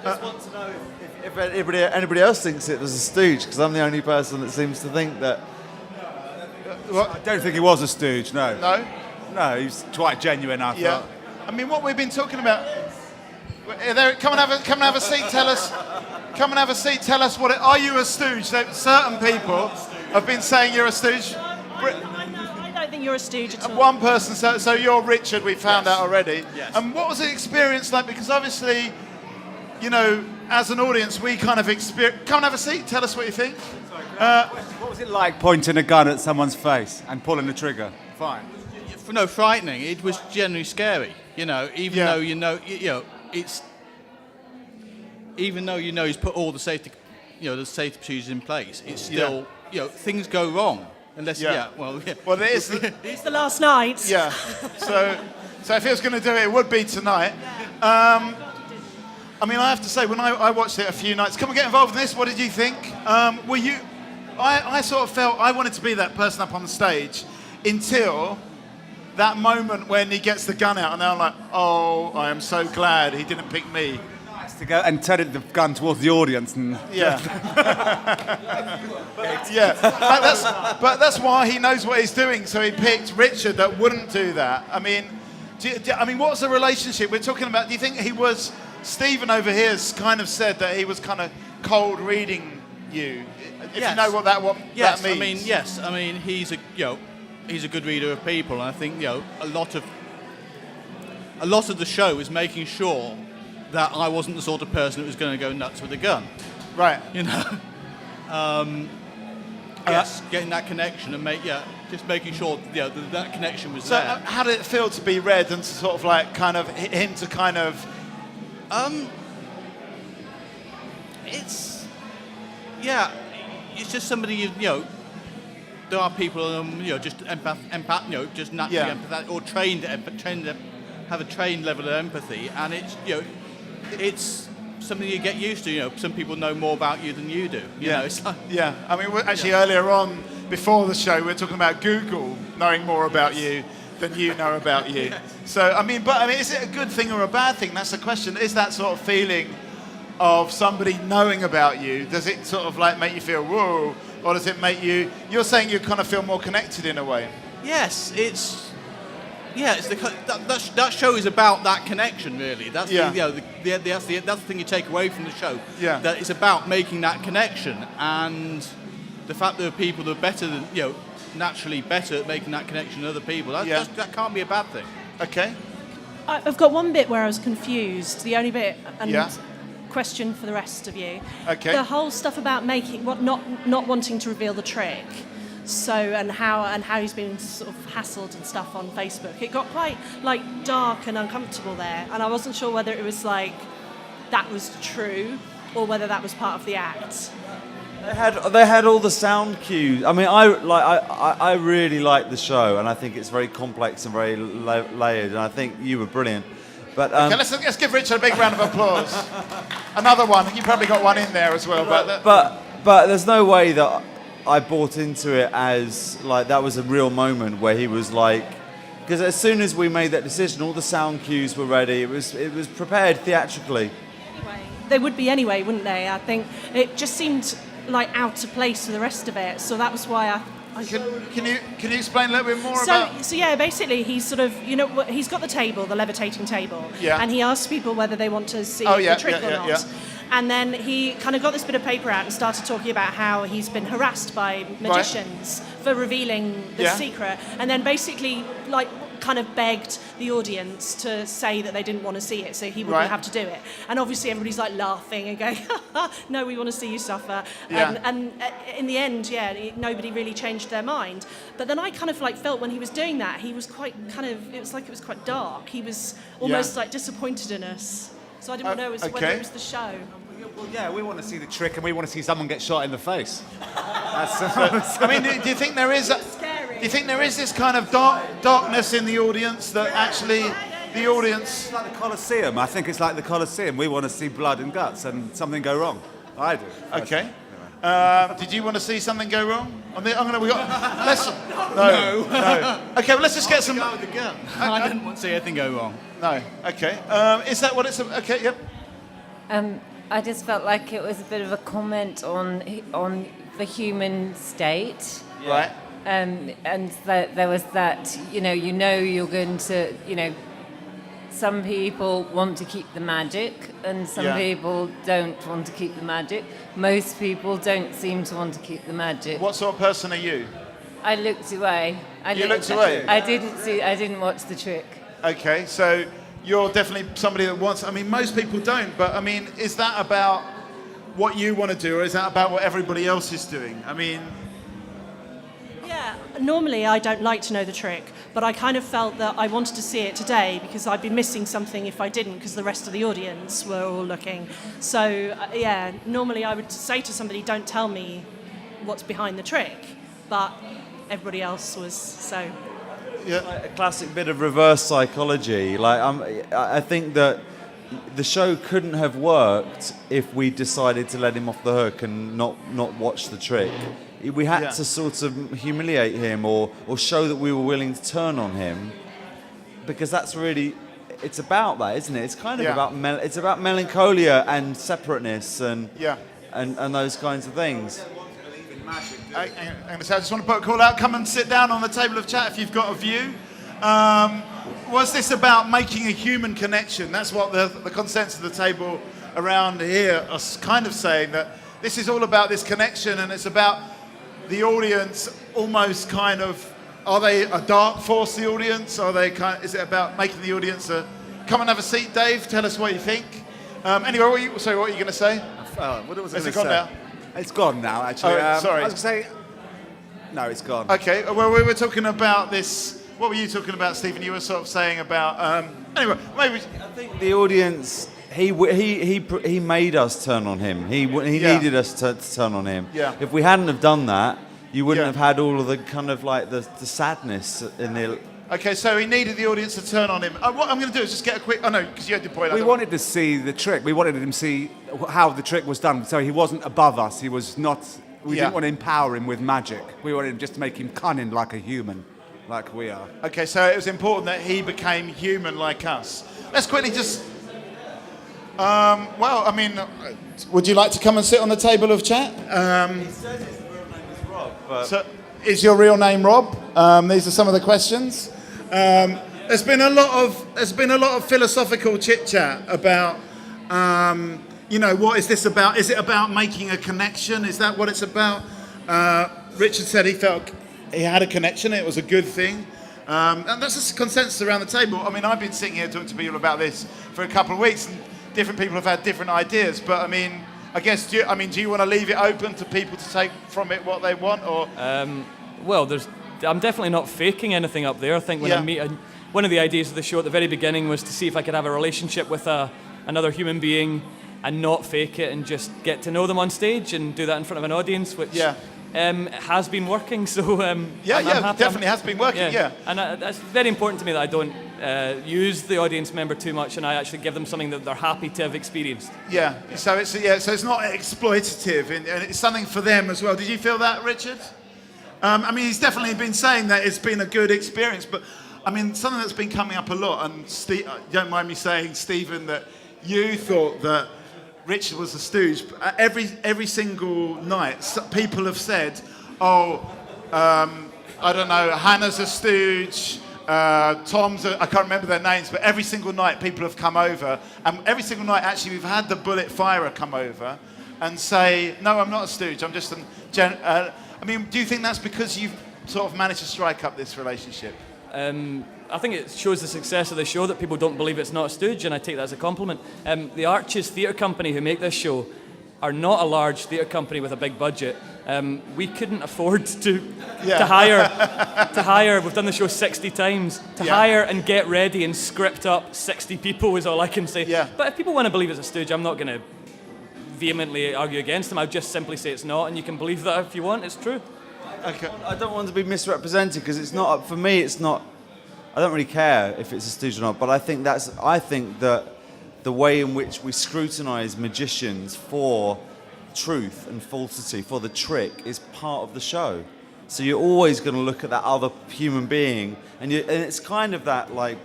just want to know if anybody else thinks it was a stooge, because I'm the only person that seems to think that. I don't think he was a stooge, no. No? No, he's quite genuine, I thought. I mean, what we've been talking about. Come and have a seat. Tell us. Come and have a seat. Tell us what. Are you a stooge? Certain people have been saying you're a stooge. I don't think you're a stooge at all. One person. So you're Richard. We found out already. Yes. And what was the experience like? Because obviously, you know, as an audience, we kind of experience. Come and have a seat. Tell us what you think. What was it like pointing a gun at someone's face and pulling the trigger? Fine. No, frightening. It was generally scary. You know, even though you know it's. Even though you know he's put all the safety, the safety procedures in place, it's still, things go wrong unless. Well, it is. It's the last night. Yeah. So if he was going to do it, it would be tonight. I mean, I have to say, when I watched it a few nights, come and get involved in this. What did you think? Were you? I sort of felt I wanted to be that person up on the stage until that moment when he gets the gun out, and I'm like, oh, I am so glad he didn't pick me. To go and turn the gun towards the audience and but that's why he knows what he's doing. So he picked Richard that wouldn't do that. I mean, what was the relationship we're talking about? Do you think he was? Stephen over here has kind of said that he was kind of cold reading you. If you know what that means. I mean, he's a good reader of people, and I think a lot of the show is making sure that I wasn't the sort of person that was going to go nuts with a gun. Right. Getting that connection and just making sure that connection was so there. How did it feel to be read and to sort of like kind of him to kind of? It's just somebody there are people just empath, just naturally empathetic or trained to have a trained level of empathy, and it's something you get used to. Some people know more about you than you do. You know, it's like, I mean, earlier on, before the show, we were talking about Google knowing more about you than you know about you. So, I mean, is it a good thing or a bad thing? That's the question. Is that sort of feeling of somebody knowing about you, does it sort of like make you feel, whoa, or does it make you're saying you kind of feel more connected in a way? Yes, that show is about that connection, really. That's that's the thing you take away from the show. Yeah. That it's about making that connection, and the fact that there are people that are better than naturally better at making that connection than other people. That can't be a bad thing. Okay. I've got one bit where I was confused. The only bit question for the rest of you. Okay. The whole stuff about not wanting to reveal the trick. So and how he's been sort of hassled and stuff on Facebook. It got quite like dark and uncomfortable there, and I wasn't sure whether it was like that was true or whether that was part of the act. They had all the sound cues. I mean, I really like the show, and I think it's very complex and very layered. And I think you were brilliant. But okay, let's give Richard a big round of applause. Another one. You probably got one in there as well. But there's no way that I bought into it as like that was a real moment where he was like, because as soon as we made that decision, all the sound cues were ready. It was prepared theatrically. Anyway, they would be anyway, wouldn't they? I think it just seemed like out of place for the rest of it. So that was why Can you explain a little bit more about? So basically he's sort of he's got the table, the levitating table, and he asks people whether they want to see the trick or not. Yeah. And then he kind of got this bit of paper out and started talking about how he's been harassed by magicians for revealing the secret. And then basically, like, kind of begged the audience to say that they didn't want to see it, so he wouldn't have to do it. And obviously everybody's like laughing and going, no, we want to see you suffer. And in the end, nobody really changed their mind. But then I kind of like felt when he was doing that, he was quite it was quite dark. He was almost like disappointed in us. So I didn't know whether it was the show. Well, we want to see the trick, and we want to see someone get shot in the face. I mean, do you think there is? Do you think there is this kind of darkness in the audience that actually the audience? It's like the Colosseum. I think it's like the Colosseum. We want to see blood and guts, and something go wrong. I do. Okay. Did you want to see something go wrong? No. Okay, well, let's just get some. With the gun. I didn't want to see anything go wrong. No. Okay. Is that what it's? Okay. Yep. I just felt like it was a bit of a comment on the human state. Right. And that there was that, you're going to, some people want to keep the magic and some people don't want to keep the magic. Most people don't seem to want to keep the magic. What sort of person are you? I looked away. You looked away? I didn't watch the trick. Okay, so you're definitely somebody that wants, most people don't, but is that about what you want to do or is that about what everybody else is doing? Yeah, normally I don't like to know the trick, but I kind of felt that I wanted to see it today because I'd be missing something if I didn't, because the rest of the audience were all looking. So, normally I would say to somebody, don't tell me what's behind the trick, but everybody else was so... Yeah. Like a classic bit of reverse psychology. I think that the show couldn't have worked if we decided to let him off the hook and not watch the trick. We had to sort of humiliate him or show that we were willing to turn on him, because that's really, it's about that, isn't it? It's kind of about it's about melancholia and separateness and those kinds of things. I just want to put a call out. Come and sit down on the table of chat if you've got a view. Was this about making a human connection? That's what the consensus of the table around here are kind of saying, that this is all about this connection, and it's about the audience almost kind of, are they a dark force, the audience? Is it about making the audience come and have a seat, Dave? Tell us what you think. Anyway, what are you going to say? What was I Has going it to gone say? now? It's gone now, actually. Oh, sorry. I was going to say... No, it's gone. Okay, well, we were talking about this. What were you talking about, Stephen? You were sort of saying about... anyway, maybe... I think the audience, he made us turn on him. He needed us to turn on him. Yeah. If we hadn't have done that, you wouldn't have had all of the kind of like the sadness in the... Okay, so he needed the audience to turn on him. What I'm going to do is just get a quick... Oh, no, because you had your point. We wanted to see the trick. We wanted him to see how the trick was done. So he wasn't above us. He was not... We didn't want to empower him with magic. We wanted just to make him cunning like a human, like we are. Okay, so it was important that he became human like us. Let's quickly just... would you like to come and sit on the table of chat? He says his real name is Rob, but... So, is your real name Rob? These are some of the questions. There's been a lot of philosophical chit chat about, what is this about? Is it about making a connection? Is that what it's about? Richard said he felt he had a connection. It was a good thing, and that's a consensus around the table. I've been sitting here talking to people about this for a couple of weeks, and different people have had different ideas. But I guess do you want to leave it open to people to take from it what they want, or? I'm definitely not faking anything up there. I think when I meet, one of the ideas of the show at the very beginning was to see if I could have a relationship with another human being and not fake it and just get to know them on stage and do that in front of an audience, which has been working. So I'm happy. Definitely has been working. Yeah. And that's very important to me that I don't use the audience member too much, and I actually give them something that they're happy to have experienced. Yeah. So it's not exploitative, and it's something for them as well. Did you feel that, Richard? He's definitely been saying that it's been a good experience, but something that's been coming up a lot, and don't mind me saying, Stephen, that you thought that Richard was a stooge. Every single night, people have said, I don't know, Hannah's a stooge, Tom's I can't remember their names, but every single night people have come over, and every single night actually we've had the bullet firer come over and say, no, I'm not a stooge, I'm just do you think that's because you've sort of managed to strike up this relationship? I think it shows the success of the show that people don't believe it's not a stooge, and I take that as a compliment. The Arches Theatre Company who make this show are not a large theatre company with a big budget. We couldn't afford to hire. We've done the show 60 times. Hire and get ready and script up 60 people is all I can say. Yeah. But if people want to believe it's a stooge, I'm not going to vehemently argue against them. I'll just simply say it's not, and you can believe that if you want. It's true. Okay. I don't want to be misrepresented because it's not, for me, it's not, I don't really care if it's a stooge or not, but I think that the way in which we scrutinise magicians for truth and falsity, for the trick, is part of the show. So you're always going to look at that other human being, and it's kind of that, like,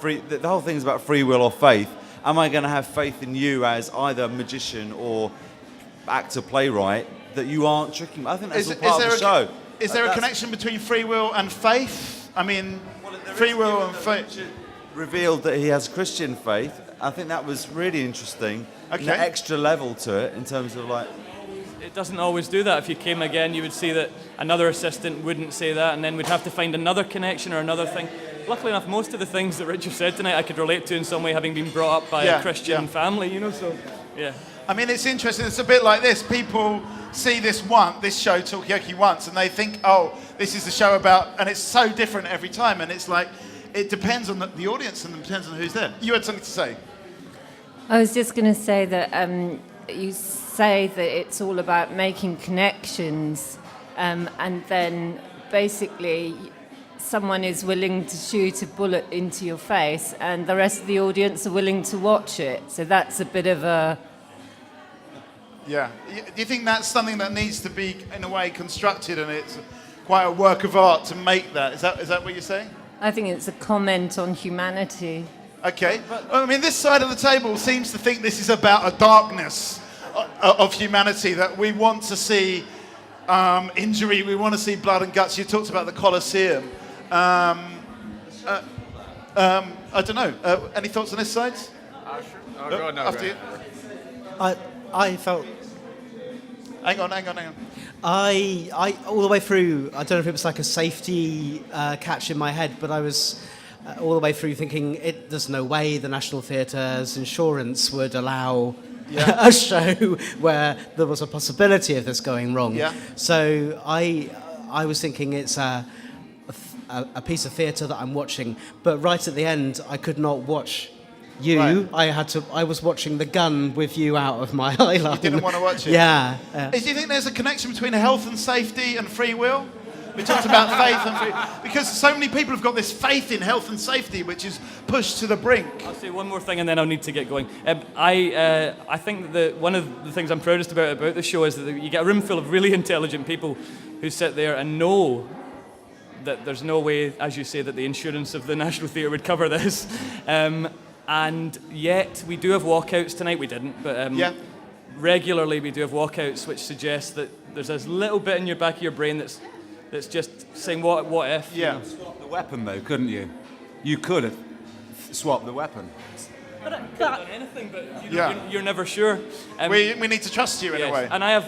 the whole thing is about free will or faith, am I going to have faith in you as either magician or actor playwright that you aren't tricking me? I think that's all part of the show. Is there a connection between free will and faith? I mean, free will and faith. Revealed that he has Christian faith. I think that was really interesting. Okay. An extra level to it in terms of like. It doesn't always do that. If you came again, you would see that another assistant wouldn't say that, and then we'd have to find another connection or another thing. Luckily enough, most of the things that Richard said tonight I could relate to in some way, having been brought up by a Christian family, so, yeah. I mean, it's interesting. It's a bit like this. People see this show, Talkaoke, once, and they think, oh, this is the show about, and it's so different every time, and it's like, it depends on the audience and it depends on who's there. You had something to say? I was just going to say that you say that it's all about making connections, and then basically someone is willing to shoot a bullet into your face and the rest of the audience are willing to watch it. So that's a bit of a... Yeah. Do you think that's something that needs to be, in a way, constructed, and it's quite a work of art to make that? Is that what you're saying? I think it's a comment on humanity. Okay. I mean, this side of the table seems to think this is about a darkness of humanity, that we want to see injury, we want to see blood and guts. You talked about the Colosseum. I don't know. Any thoughts on this side? Sure. Go on, after you. I felt. Hang on. I all the way through. I don't know if it was like a safety catch in my head, but I was all the way through thinking there's no way the National Theatre's insurance would allow a show where there was a possibility of this going wrong. Yeah. So I was thinking it's a piece of theatre that I'm watching, but right at the end I could not watch you. Right. I was watching the gun with you out of my eye line. You didn't want to watch it? Yeah. Do you think there's a connection between health and safety and free will? We talked about faith and free, because so many people have got this faith in health and safety, which is pushed to the brink. I'll say one more thing and then I'll need to get going. I think that one of the things I'm proudest about the show is that you get a room full of really intelligent people who sit there and know that there's no way, as you say, that the insurance of the National Theatre would cover this. And yet we do have walkouts tonight. We didn't, but regularly we do have walkouts, which suggests that there's this little bit in your back of your brain that's just saying, what if? Yeah. You swap the weapon, though, couldn't you? You could have swapped the weapon. But done anything, but you're never sure. We need to trust you in a way. And I have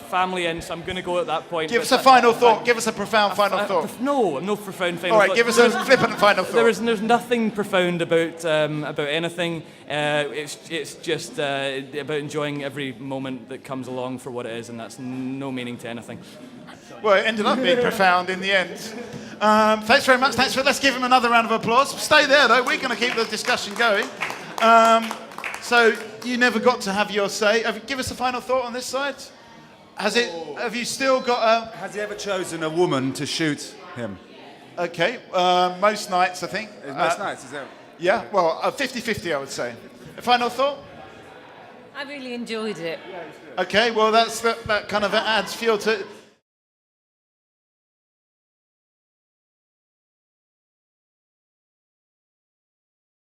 family in, so I'm going to go at that point. Give us a final thought. Give us a profound final thought. No profound final thought. All right, give us a flippant final thought. There's nothing profound about anything. It's just about enjoying every moment that comes along for what it is, and that's no meaning to anything. Well, it ended up being profound in the end. Thanks very much. Let's give him another round of applause. Stay there, though. We're going to keep the discussion going. So you never got to have your say. Give us a final thought on this side. Have you still got Has he ever chosen a woman to shoot him? Okay. Most nights, I think. Most nights, is that? Yeah. Well, 50-50, I would say. A final thought? I really enjoyed it. Okay. Well, that kind of adds fuel to it.